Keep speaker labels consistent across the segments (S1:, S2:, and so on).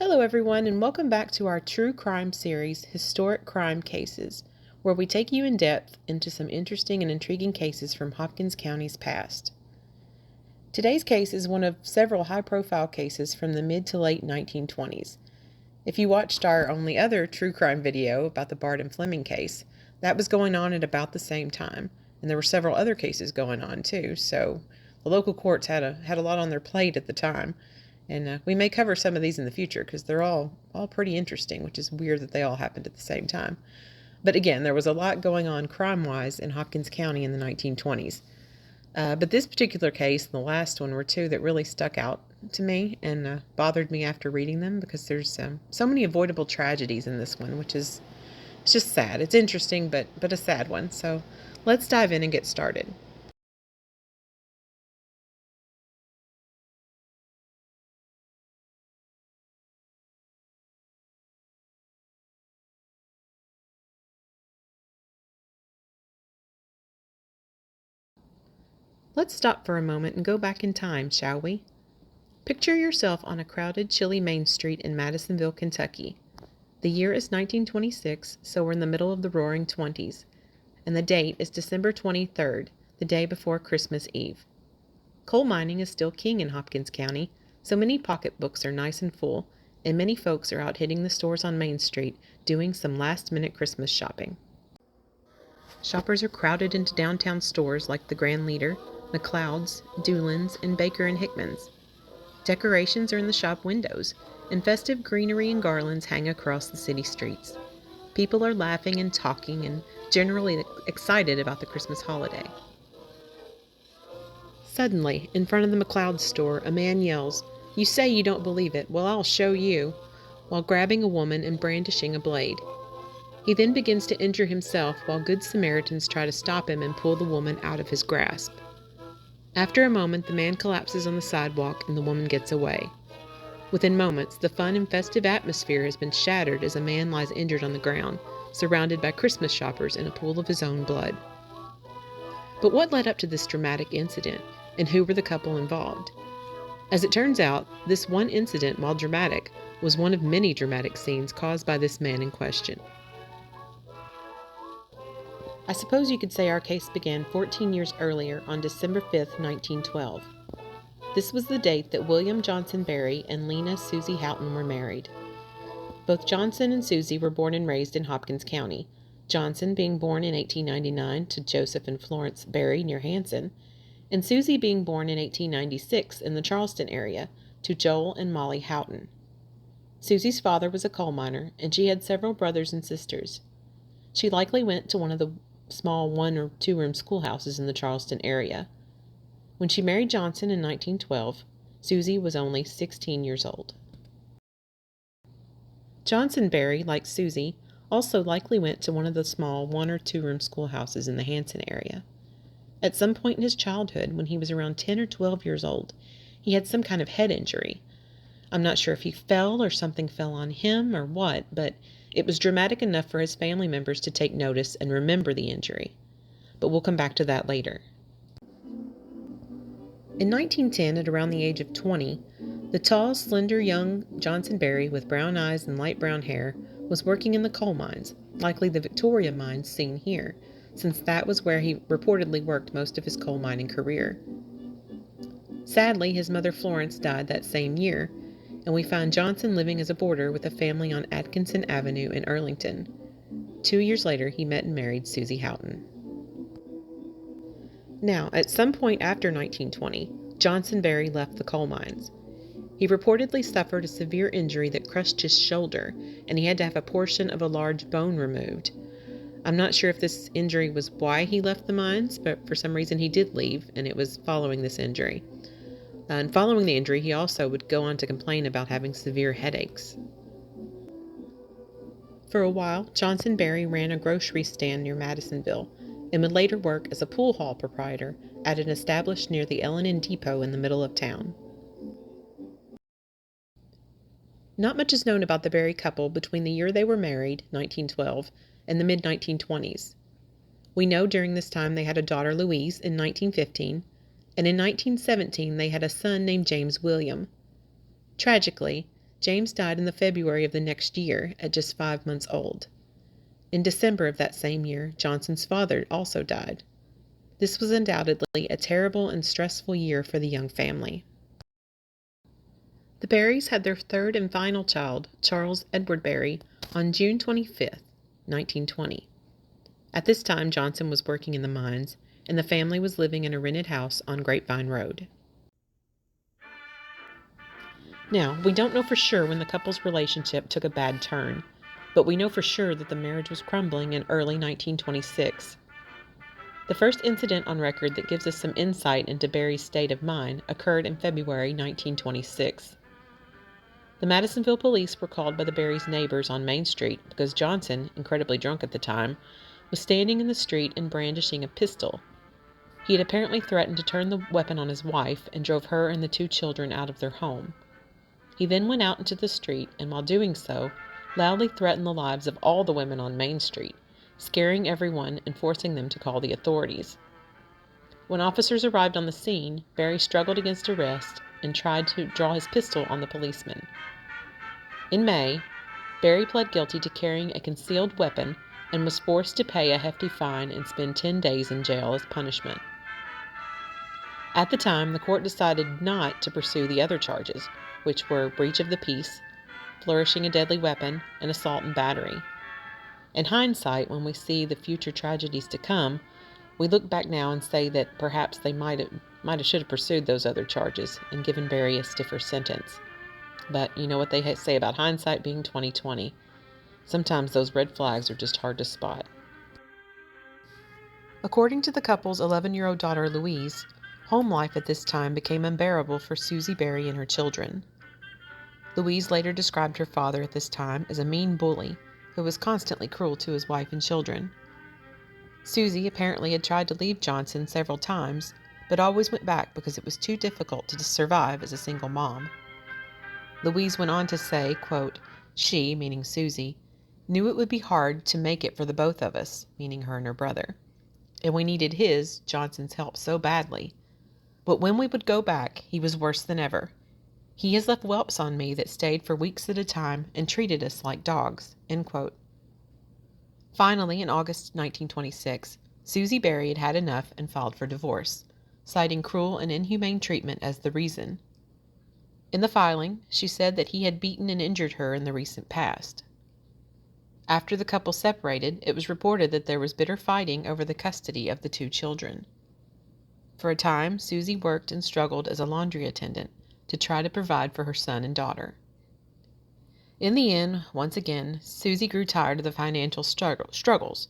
S1: Hello, everyone, and welcome back to our true crime series, Historic Crime Cases, where we take you in depth into some interesting and intriguing cases from Hopkins County's past. Today's case is one of several high-profile cases from the mid to late 1920s. If you watched our only other true crime video about the Barton Fleming case, that was going on at about the same time, and there were several other cases going on too, so the local courts had a lot on their plate at the time. And we may cover some of these in the future because they're all pretty interesting, which is weird that they all happened at the same time. But again, there was a lot going on crime-wise in Hopkins County in the 1920s. But this particular case and the last one were two that really stuck out to me and bothered me after reading them because there's so many avoidable tragedies in this one, which is it's just sad. It's interesting, but a sad one. So let's dive in and get started. Let's stop for a moment and go back in time, shall we? Picture yourself on a crowded, chilly Main Street in Madisonville, Kentucky. The year is 1926, so we're in the middle of the roaring 20s, and the date is December 23rd, the day before Christmas Eve. Coal mining is still king in Hopkins County, so many pocketbooks are nice and full, and many folks are out hitting the stores on Main Street doing some last-minute Christmas shopping. Shoppers are crowded into downtown stores like the Grand Leader, McLeod's, Doolin's, and Baker and Hickman's. Decorations are in the shop windows, and festive greenery and garlands hang across the city streets. People are laughing and talking and generally excited about the Christmas holiday. Suddenly, in front of the McLeod store, a man yells, "You say you don't believe it, well, I'll show you," while grabbing a woman and brandishing a blade. He then begins to injure himself while good Samaritans try to stop him and pull the woman out of his grasp. After a moment, the man collapses on the sidewalk and the woman gets away. Within moments, the fun and festive atmosphere has been shattered as a man lies injured on the ground, surrounded by Christmas shoppers in a pool of his own blood. But what led up to this dramatic incident, and who were the couple involved? As it turns out, this one incident, while dramatic, was one of many dramatic scenes caused by this man in question. I suppose you could say our case began 14 years earlier on December 5th, 1912. This was the date that William Johnson Berry and Lena Susie Houghton were married. Both Johnson and Susie were born and raised in Hopkins County, Johnson being born in 1899 to Joseph and Florence Berry near Hanson, and Susie being born in 1896 in the Charleston area to Joel and Molly Houghton. Susie's father was a coal miner, and she had several brothers and sisters. She likely went to one of the small 1- or 2-room schoolhouses in the Charleston area. When she married Johnson in 1912, Susie was only 16 years old. Johnson Berry, like Susie, also likely went to one of the small 1- or 2-room schoolhouses in the Hanson area. At some point in his childhood, when he was around 10 or 12 years old, he had some kind of head injury. I'm not sure if he fell or something fell on him or what, but it was dramatic enough for his family members to take notice and remember the injury. But we'll come back to that later. In 1910, at around the age of 20, the tall, slender young Johnson Berry with brown eyes and light brown hair was working in the coal mines, likely the Victoria mines seen here, since that was where he reportedly worked most of his coal mining career. Sadly, his mother Florence died that same year, and we find Johnson living as a boarder with a family on Atkinson Avenue in Earlington. 2 years later, he met and married Susie Houghton. Now, at some point after 1920, Johnson Berry left the coal mines. He reportedly suffered a severe injury that crushed his shoulder, and he had to have a portion of a large bone removed. I'm not sure if this injury was why he left the mines, but for some reason he did leave, and it was following this injury. And following the injury, he also would go on to complain about having severe headaches. For a while, Johnson Berry ran a grocery stand near Madisonville, and would later work as a pool hall proprietor at an established near the L&N Depot in the middle of town. Not much is known about the Berry couple between the year they were married, 1912, and the mid-1920s. We know during this time they had a daughter, Louise, in 1915, and in 1917 they had a son named James William. Tragically, James died in the February of the next year at just 5 months old. In December of that same year, Johnson's father also died. This was undoubtedly a terrible and stressful year for the young family. The Berrys had their third and final child, Charles Edward Berry, on June 25, 1920. At this time, Johnson was working in the mines, and the family was living in a rented house on Grapevine Road. Now, we don't know for sure when the couple's relationship took a bad turn, but we know for sure that the marriage was crumbling in early 1926. The first incident on record that gives us some insight into Berry's state of mind occurred in February 1926. The Madisonville police were called by the Berrys' neighbors on Main Street because Johnson, incredibly drunk at the time, was standing in the street and brandishing a pistol. He had apparently threatened to turn the weapon on his wife and drove her and the 2 children out of their home. He then went out into the street and, while doing so, loudly threatened the lives of all the women on Main Street, scaring everyone and forcing them to call the authorities. When officers arrived on the scene, Berry struggled against arrest and tried to draw his pistol on the policeman. In May, Berry pled guilty to carrying a concealed weapon and was forced to pay a hefty fine and spend 10 days in jail as punishment. At the time, the court decided not to pursue the other charges, which were breach of the peace, flourishing a deadly weapon, and assault and battery. In hindsight, when we see the future tragedies to come, we look back now and say that perhaps they should have pursued those other charges and given Berry a stiffer sentence. But you know what they say about hindsight being 20/20. Sometimes those red flags are just hard to spot. According to the couple's 11-year-old daughter Louise, home life at this time became unbearable for Susie Berry and her children. Louise later described her father at this time as a mean bully who was constantly cruel to his wife and children. Susie apparently had tried to leave Johnson several times, but always went back because it was too difficult to survive as a single mom. Louise went on to say, quote, "She," meaning Susie, "knew it would be hard to make it for the both of us," meaning her and her brother, "and we needed his, Johnson's, help so badly. But when we would go back, he was worse than ever. He has left whelps on me that stayed for weeks at a time and treated us like dogs." End quote. Finally, in August 1926, Susie Berry had had enough and filed for divorce, citing cruel and inhumane treatment as the reason. In the filing, she said that he had beaten and injured her in the recent past. After the couple separated, it was reported that there was bitter fighting over the custody of the 2 children. For a time, Susie worked and struggled as a laundry attendant to try to provide for her son and daughter. In the end, once again, Susie grew tired of the financial struggles,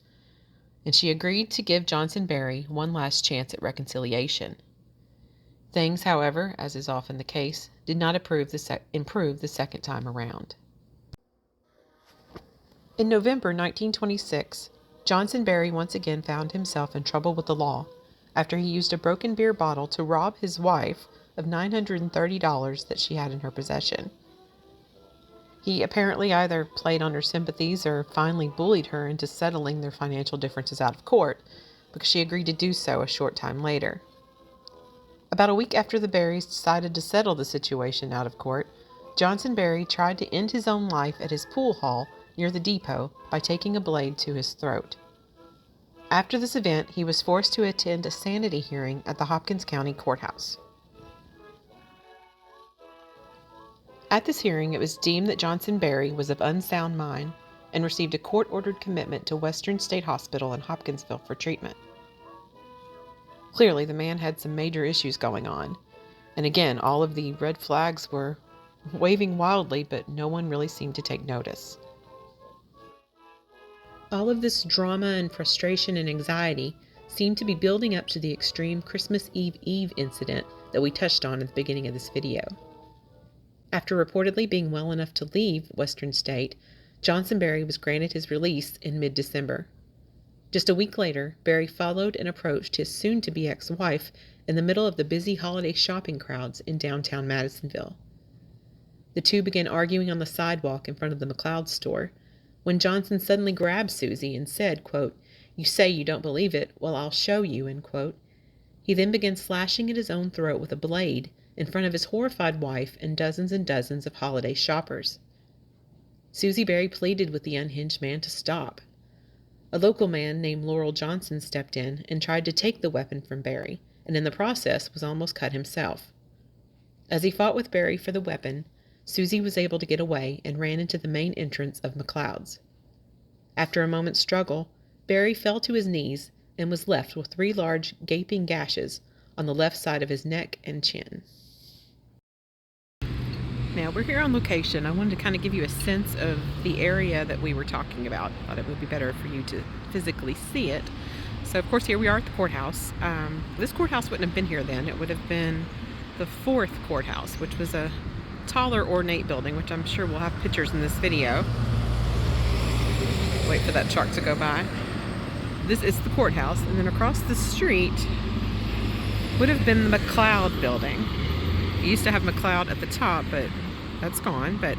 S1: and she agreed to give Johnson Berry one last chance at reconciliation. Things, however, as is often the case, did not improve the second time around. In November 1926, Johnson Berry once again found himself in trouble with the law after he used a broken beer bottle to rob his wife of $930 that she had in her possession. He apparently either played on her sympathies or finally bullied her into settling their financial differences out of court, because she agreed to do so a short time later. About a week after the Berrys decided to settle the situation out of court, Johnson Berry tried to end his own life at his pool hall near the depot by taking a blade to his throat. After this event, he was forced to attend a sanity hearing at the Hopkins County Courthouse. At this hearing, it was deemed that Johnson Berry was of unsound mind and received a court-ordered commitment to Western State Hospital in Hopkinsville for treatment. Clearly, the man had some major issues going on, and again, all of the red flags were waving wildly, but no one really seemed to take notice. All of this drama and frustration and anxiety seemed to be building up to the extreme Christmas Eve incident that we touched on at the beginning of this video. After reportedly being well enough to leave Western State, Johnson Berry was granted his release in mid-December. Just a week later, Berry followed and approached his soon-to-be ex-wife in the middle of the busy holiday shopping crowds in downtown Madisonville. The two began arguing on the sidewalk in front of the McLeod store, when Johnson suddenly grabbed Susie and said, quote, "You say you don't believe it, well, I'll show you," end quote. He then began slashing at his own throat with a blade, in front of his horrified wife and dozens of holiday shoppers. Susie Berry pleaded with the unhinged man to stop. A local man named Laurel Johnson stepped in and tried to take the weapon from Berry, and in the process was almost cut himself. As he fought with Berry for the weapon, Susie was able to get away and ran into the main entrance of McLeod's. After a moment's struggle, Berry fell to his knees and was left with 3 large, gaping gashes on the left side of his neck and chin. Now, we're here on location. I wanted to kind of give you a sense of the area that we were talking about. I thought it would be better for you to physically see it. So, of course, here we are at the courthouse. This courthouse wouldn't have been here then. It would have been the 4th courthouse, which was a taller, ornate building, which I'm sure we'll have pictures in this video. Wait for that truck to go by. This is the courthouse, and then across the street would have been the McLeod building. It used to have McLeod at the top, but that's gone. But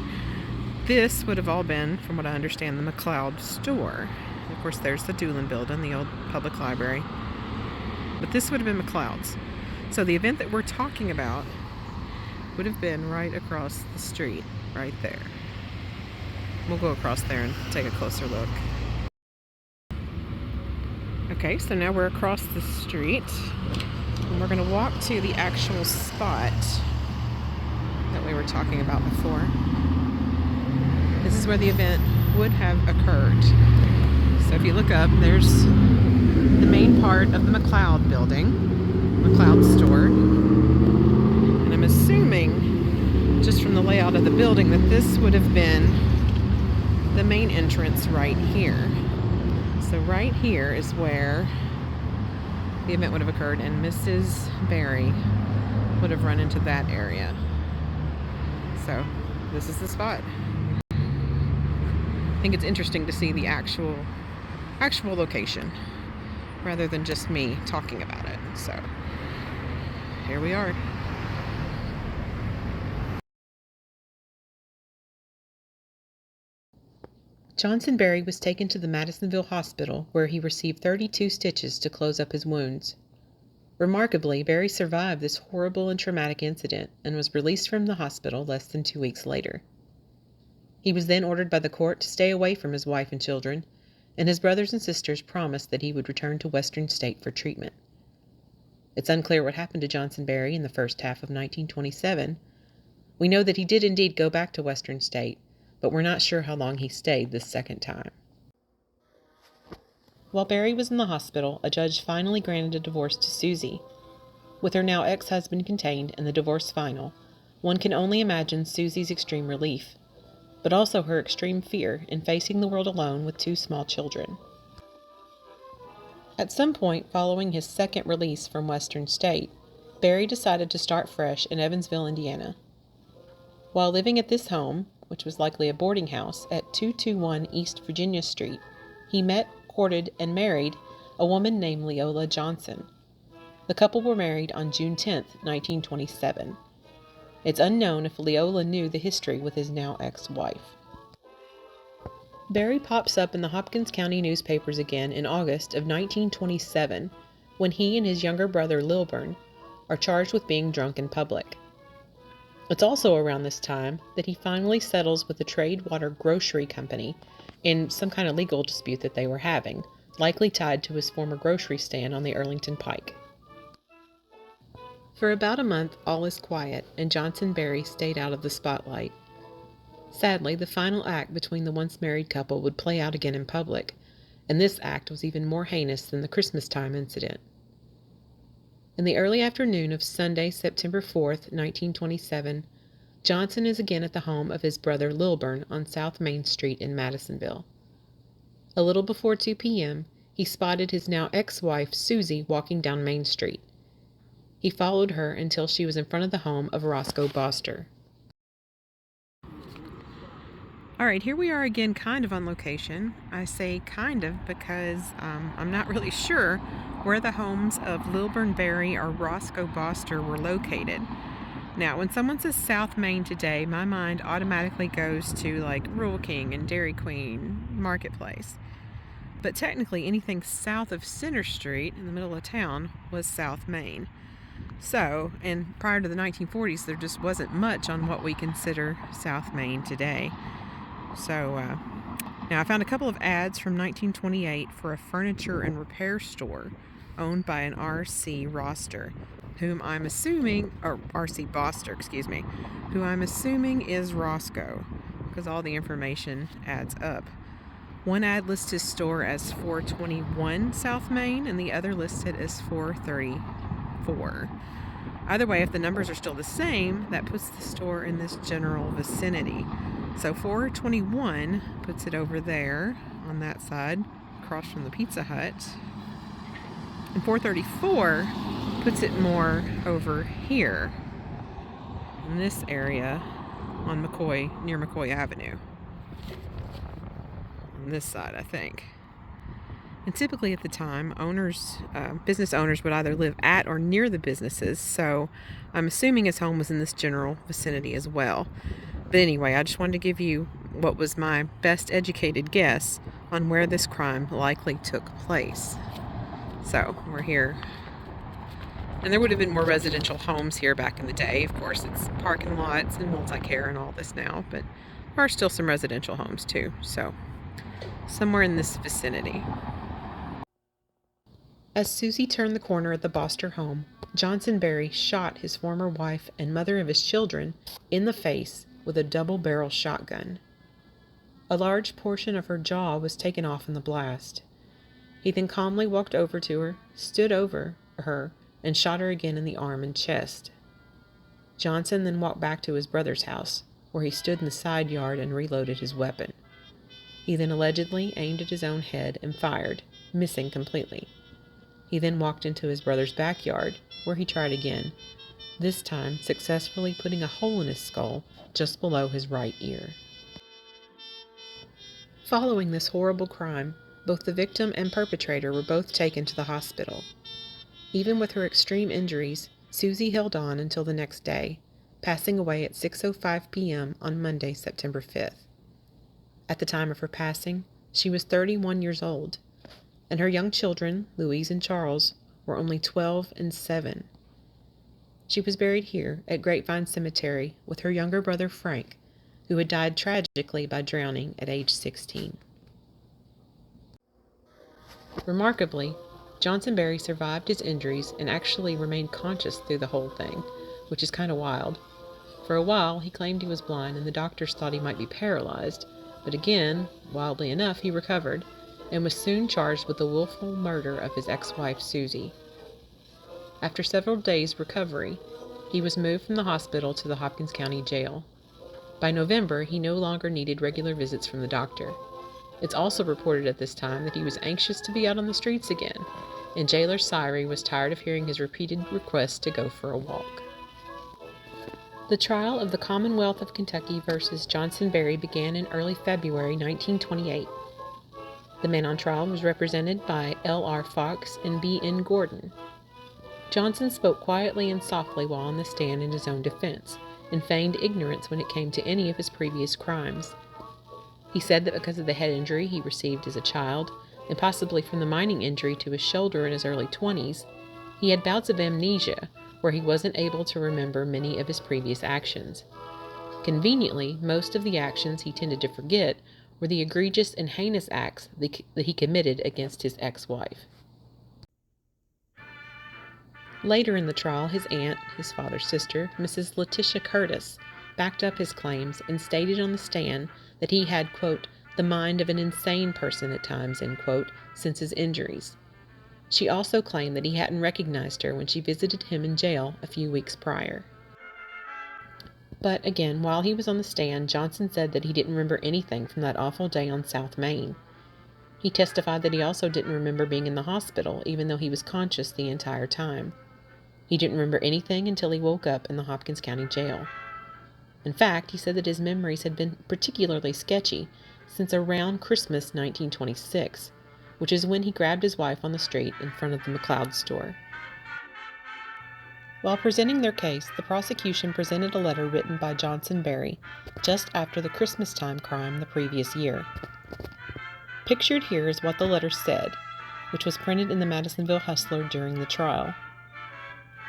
S1: this would have all been, from what I understand, the McLeod store. And of course, there's the Doolin building, the old public library. But this would have been McLeod's. So the event that we're talking about would have been right across the street, right there. We'll go across there and take a closer look. Okay, so now we're across the street, and we're going to walk to the actual spot that we were talking about before. This is where the event would have occurred. So if you look up, there's the main part of the McLeod building, McLeod store. And I'm assuming, just from the layout of the building, that this would have been the main entrance right here. So right here is where the event would have occurred, and Mrs. Berry would have run into that area. So this is the spot. I think it's interesting to see the actual location rather than just me talking about it. So here we are. Johnson Berry was taken to the Madisonville Hospital, where he received 32 stitches to close up his wounds. Remarkably, Berry survived this horrible and traumatic incident and was released from the hospital less than 2 weeks later. He was then ordered by the court to stay away from his wife and children, and his brothers and sisters promised that he would return to Western State for treatment. It's unclear what happened to Johnson Berry in the first half of 1927. We know that he did indeed go back to Western State, but we're not sure how long he stayed this second time. While Berry was in the hospital, a judge finally granted a divorce to Susie. With her now ex-husband contained and the divorce final, one can only imagine Susie's extreme relief, but also her extreme fear in facing the world alone with 2 small children. At some point following his second release from Western State, Berry decided to start fresh in Evansville, Indiana. While living at this home, which was likely a boarding house, at 221 East Virginia Street, he met, courted, and married a woman named Leola Johnson. The couple were married on June 10, 1927. It's unknown if Leola knew the history with his now ex-wife. Berry pops up in the Hopkins County newspapers again in August of 1927, when he and his younger brother Lilburn are charged with being drunk in public. It's also around this time that he finally settles with the Trade-Water Grocery Company in some kind of legal dispute that they were having, likely tied to his former grocery stand on the Earlington Pike. For about a month, all is quiet, and Johnson Berry stayed out of the spotlight. Sadly, the final act between the once-married couple would play out again in public, and this act was even more heinous than the Christmas time incident. In the early afternoon of Sunday, September 4th, 1927, Johnson is again at the home of his brother Lilburn on South Main Street in Madisonville. A little before 2 p.m., he spotted his now ex-wife Susie walking down Main Street. He followed her until she was in front of the home of Roscoe Boster. All right, here we are again kind of on location. I say kind of because I'm not really sure where the homes of Lilburn Berry or Roscoe Boster were located. Now, when someone says South Main today, my mind automatically goes to like Rural King and Dairy Queen Marketplace. But technically anything south of Center Street in the middle of town was South Main. So, and prior to the 1940s, there just wasn't much on what we consider South Main today. So, now I found a couple of ads from 1928 for a furniture and repair store owned by an R.C. Roster, whom I'm assuming, or R.C. Boster, excuse me, who I'm assuming is Roscoe, because all the information adds up. One ad lists his store as 421 South Main, and the other listed as 434. Either way, if the numbers are still the same, that puts the store in this general vicinity. So 421 puts it over there on that side, across from the Pizza Hut. And 434 puts it more over here, in this area on McCoy, near McCoy Avenue. On this side, I think. And typically at the time, business owners would either live at or near the businesses, so I'm assuming his home was in this general vicinity as well. But anyway, I just wanted to give you what was my best educated guess on where this crime likely took place. So, we're here. And there would have been more residential homes here back in the day. Of course, it's parking lots and multi-care and all this now, but there are still some residential homes too. So, somewhere in this vicinity. As Susie turned the corner at the Boster home, Johnson Berry shot his former wife and mother of his children in the face with a double-barrel shotgun. A large portion of her jaw was taken off in the blast. He then calmly walked over to her, stood over her, and shot her again in the arm and chest. Johnson then walked back to his brother's house, where he stood in the side yard and reloaded his weapon. He then allegedly aimed at his own head and fired, missing completely. He then walked into his brother's backyard, where he tried again, this time successfully putting a hole in his skull just below his right ear. Following this horrible crime, both the victim and perpetrator were both taken to the hospital. Even with her extreme injuries, Susie held on until the next day, passing away at 6:05 p.m. on Monday, September 5th. At the time of her passing, she was 31 years old, and her young children, Louise and Charles, were only 12 and 7. She was buried here at Grapevine Cemetery with her younger brother Frank, who had died tragically by drowning at age 16. Remarkably, Johnson Berry survived his injuries and actually remained conscious through the whole thing, which is kind of wild. For a while, he claimed he was blind and the doctors thought he might be paralyzed, but again, wildly enough, he recovered and was soon charged with the willful murder of his ex-wife Susie. After several days' recovery, he was moved from the hospital to the Hopkins County Jail. By November, he no longer needed regular visits from the doctor. It's also reported at this time that he was anxious to be out on the streets again, and jailer Syrie was tired of hearing his repeated requests to go for a walk. The trial of the Commonwealth of Kentucky versus Johnson Berry began in early February 1928. The man on trial was represented by L.R. Fox and B.N. Gordon. Johnson spoke quietly and softly while on the stand in his own defense, and feigned ignorance when it came to any of his previous crimes. He said that because of the head injury he received as a child, and possibly from the mining injury to his shoulder in his early 20s, he had bouts of amnesia where he wasn't able to remember many of his previous actions. Conveniently, most of the actions he tended to forget were the egregious and heinous acts that he committed against his ex-wife. Later in the trial, his aunt, his father's sister, Mrs. Letitia Curtis, backed up his claims and stated on the stand that he had, quote, the mind of an insane person at times, end quote, since his injuries. She also claimed that he hadn't recognized her when she visited him in jail a few weeks prior. But again, while he was on the stand, Johnson said that he didn't remember anything from that awful day on South Main. He testified that he also didn't remember being in the hospital, even though he was conscious the entire time. He didn't remember anything until he woke up in the Hopkins County Jail. In fact, he said that his memories had been particularly sketchy since around Christmas 1926, which is when he grabbed his wife on the street in front of the McLeod store. While presenting their case, the prosecution presented a letter written by Johnson Berry just after the Christmas-time crime the previous year. Pictured here is what the letter said, which was printed in the Madisonville Hustler during the trial.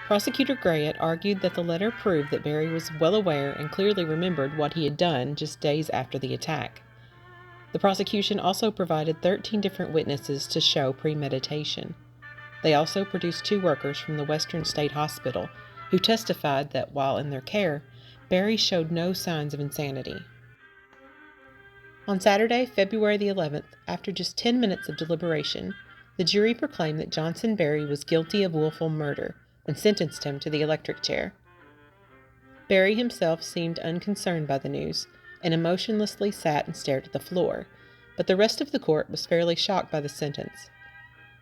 S1: Prosecutor Grayett argued that the letter proved that Berry was well aware and clearly remembered what he had done just days after the attack. The prosecution also provided 13 different witnesses to show premeditation. They also produced 2 workers from the Western State Hospital who testified that while in their care, Berry showed no signs of insanity. On Saturday, February the 11th, after just 10 minutes of deliberation, the jury proclaimed that Johnson Berry was guilty of willful murder and sentenced him to the electric chair. Berry himself seemed unconcerned by the news and emotionlessly sat and stared at the floor, but the rest of the court was fairly shocked by the sentence.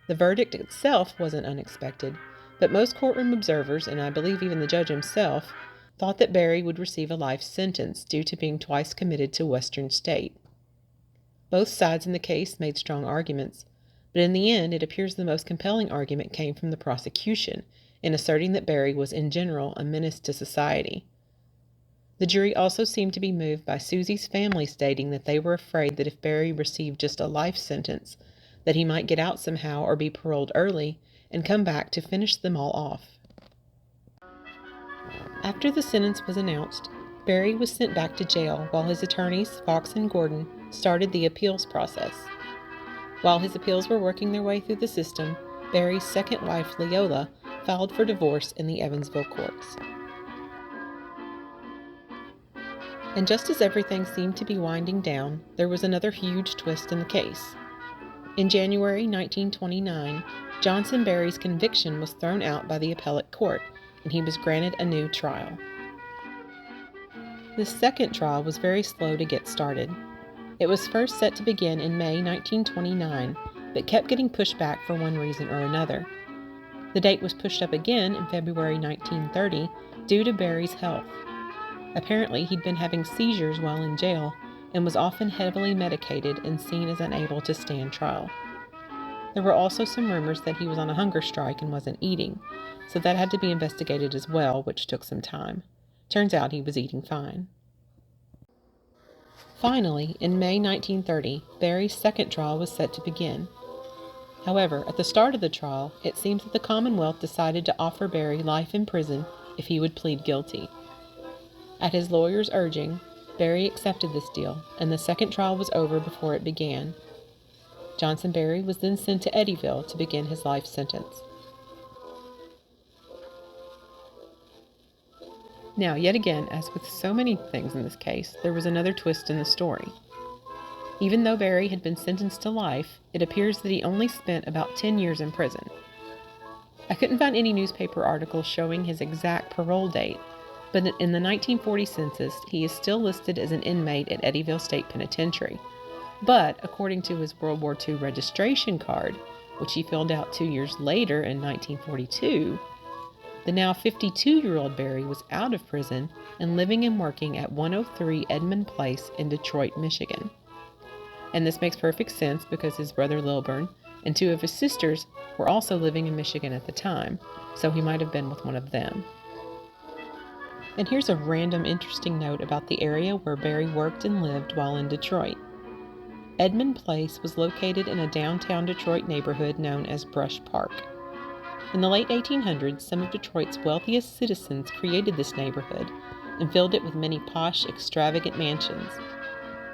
S1: The verdict itself wasn't unexpected, but most courtroom observers, and I believe even the judge himself, thought that Berry would receive a life sentence due to being twice committed to Western State. Both sides in the case made strong arguments, but in the end it appears the most compelling argument came from the prosecution in asserting that Berry was in general a menace to society. The jury also seemed to be moved by Susie's family stating that they were afraid that if Berry received just a life sentence, that he might get out somehow or be paroled early and come back to finish them all off. After the sentence was announced, Berry was sent back to jail while his attorneys, Fox and Gordon, started the appeals process. While his appeals were working their way through the system, Berry's second wife, Leola, filed for divorce in the Evansville courts. And just as everything seemed to be winding down, there was another huge twist in the case. In January 1929, Johnson Berry's conviction was thrown out by the appellate court, and he was granted a new trial. This second trial was very slow to get started. It was first set to begin in May 1929, but kept getting pushed back for one reason or another. The date was pushed up again in February 1930 due to Berry's health. Apparently, he'd been having seizures while in jail and was often heavily medicated and seen as unable to stand trial. There were also some rumors that he was on a hunger strike and wasn't eating, so that had to be investigated as well, which took some time. Turns out he was eating fine. Finally, in May 1930, Berry's second trial was set to begin. However, at the start of the trial, it seems that the Commonwealth decided to offer Berry life in prison if he would plead guilty. At his lawyer's urging, Berry accepted this deal, and the second trial was over before it began. Johnson Berry was then sent to Eddyville to begin his life sentence. Now, yet again, as with so many things in this case, there was another twist in the story. Even though Berry had been sentenced to life, it appears that he only spent about 10 years in prison. I couldn't find any newspaper articles showing his exact parole date, but in the 1940 census, he is still listed as an inmate at Eddyville State Penitentiary. But, according to his World War II registration card, which he filled out 2 years later in 1942, the now 52-year-old Berry was out of prison and living and working at 103 Edmund Place in Detroit, Michigan. And this makes perfect sense because his brother Lilburn and 2 of his sisters were also living in Michigan at the time, so he might have been with one of them. And here's a random interesting note about the area where Berry worked and lived while in Detroit. Edmund Place was located in a downtown Detroit neighborhood known as Brush Park. In the late 1800s, some of Detroit's wealthiest citizens created this neighborhood and filled it with many posh, extravagant mansions.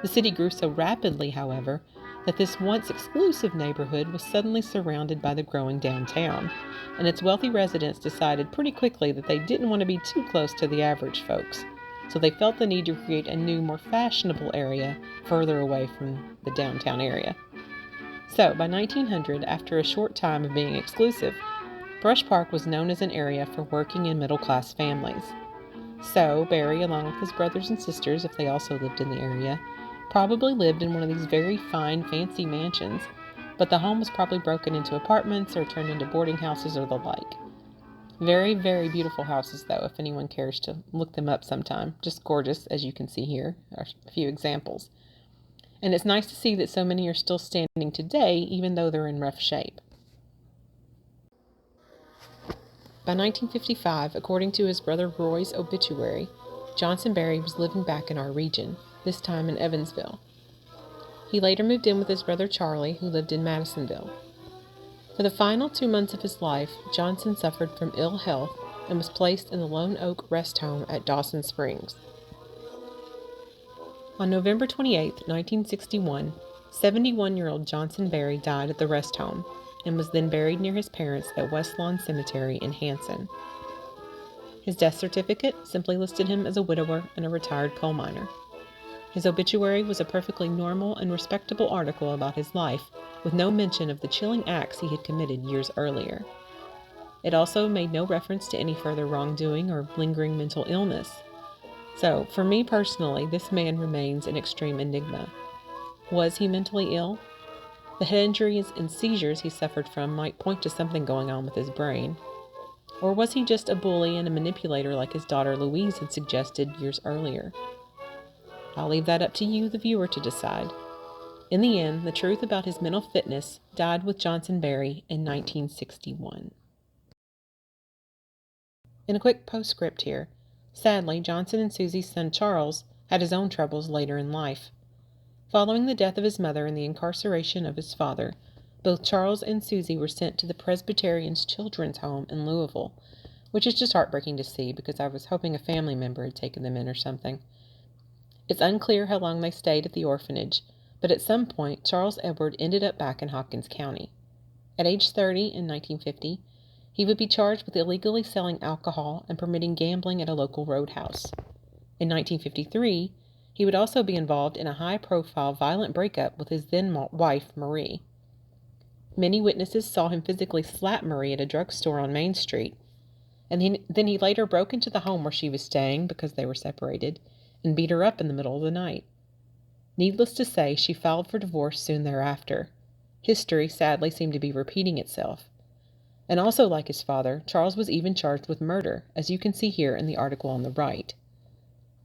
S1: The city grew so rapidly, however, that this once exclusive neighborhood was suddenly surrounded by the growing downtown, and its wealthy residents decided pretty quickly that they didn't want to be too close to the average folks, so they felt the need to create a new, more fashionable area further away from the downtown area. So, by 1900, after a short time of being exclusive, Brush Park was known as an area for working and middle-class families. So, Berry, along with his brothers and sisters, if they also lived in the area, probably lived in one of these very fine, fancy mansions, but the home was probably broken into apartments or turned into boarding houses or the like. Very, very beautiful houses, though, if anyone cares to look them up sometime. Just gorgeous, as you can see here, are a few examples. And it's nice to see that so many are still standing today, even though they're in rough shape. By 1955, according to his brother Roy's obituary, Johnson Berry was living back in our region, this time in Evansville. He later moved in with his brother Charlie, who lived in Madisonville. For the final 2 months of his life, Johnson suffered from ill health and was placed in the Lone Oak Rest Home at Dawson Springs. On November 28, 1961, 71-year-old Johnson Berry died at the rest home and was then buried near his parents at West Lawn Cemetery in Hanson. His death certificate simply listed him as a widower and a retired coal miner. His obituary was a perfectly normal and respectable article about his life, with no mention of the chilling acts he had committed years earlier. It also made no reference to any further wrongdoing or lingering mental illness. So, for me personally, this man remains an extreme enigma. Was he mentally ill? The head injuries and seizures he suffered from might point to something going on with his brain. Or was he just a bully and a manipulator like his daughter Louise had suggested years earlier? I'll leave that up to you, the viewer, to decide. In the end, the truth about his mental fitness died with Johnson Berry in 1961. In a quick postscript here, sadly, Johnson and Susie's son Charles had his own troubles later in life. Following the death of his mother and the incarceration of his father, both Charles and Susie were sent to the Presbyterian's Children's Home in Louisville, which is just heartbreaking to see because I was hoping a family member had taken them in or something. It's unclear how long they stayed at the orphanage, but at some point Charles Edward ended up back in Hopkins County. At age 30 in 1950, he would be charged with illegally selling alcohol and permitting gambling at a local roadhouse. In 1953, he would also be involved in a high-profile violent breakup with his then-wife, Marie. Many witnesses saw him physically slap Marie at a drugstore on Main Street, and then he later broke into the home where she was staying because they were separated and beat her up in the middle of the night. Needless to say, she filed for divorce soon thereafter. History sadly seemed to be repeating itself. And also, like his father, Charles was even charged with murder, as you can see here in the article on the right.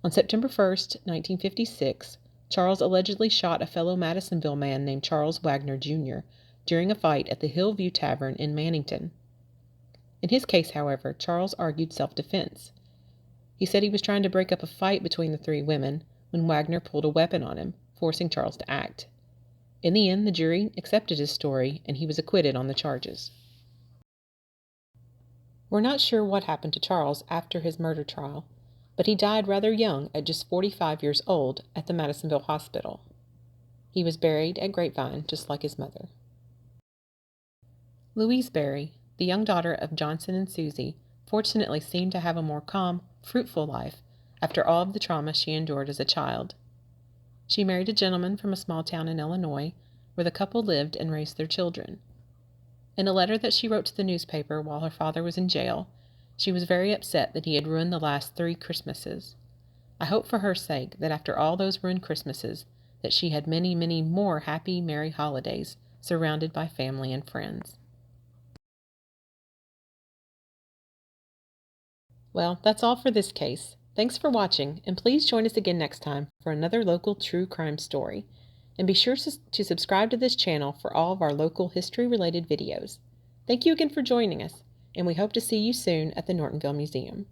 S1: On September 1st, 1956, Charles allegedly shot a fellow Madisonville man named Charles Wagner, Jr. during a fight at the Hillview Tavern in Mannington. In his case, however, Charles argued self-defense. He said he was trying to break up a fight between the three women when Wagner pulled a weapon on him, forcing Charles to act. In the end, the jury accepted his story, and he was acquitted on the charges. We're not sure what happened to Charles after his murder trial, but he died rather young at just 45 years old at the Madisonville Hospital. He was buried at Grapevine, just like his mother. Louise Berry, the young daughter of Johnson and Susie, fortunately seemed to have a more calm, fruitful life after all of the trauma she endured as a child. She married a gentleman from a small town in Illinois, where the couple lived and raised their children. In a letter that she wrote to the newspaper while her father was in jail, she was very upset that he had ruined the last 3 Christmases. I hope for her sake that after all those ruined Christmases, that she had many, many more happy, merry holidays, surrounded by family and friends. Well, that's all for this case. Thanks for watching, and please join us again next time for another local true crime story. And be sure to subscribe to this channel for all of our local history-related videos. Thank you again for joining us, and we hope to see you soon at the Nortonville Museum.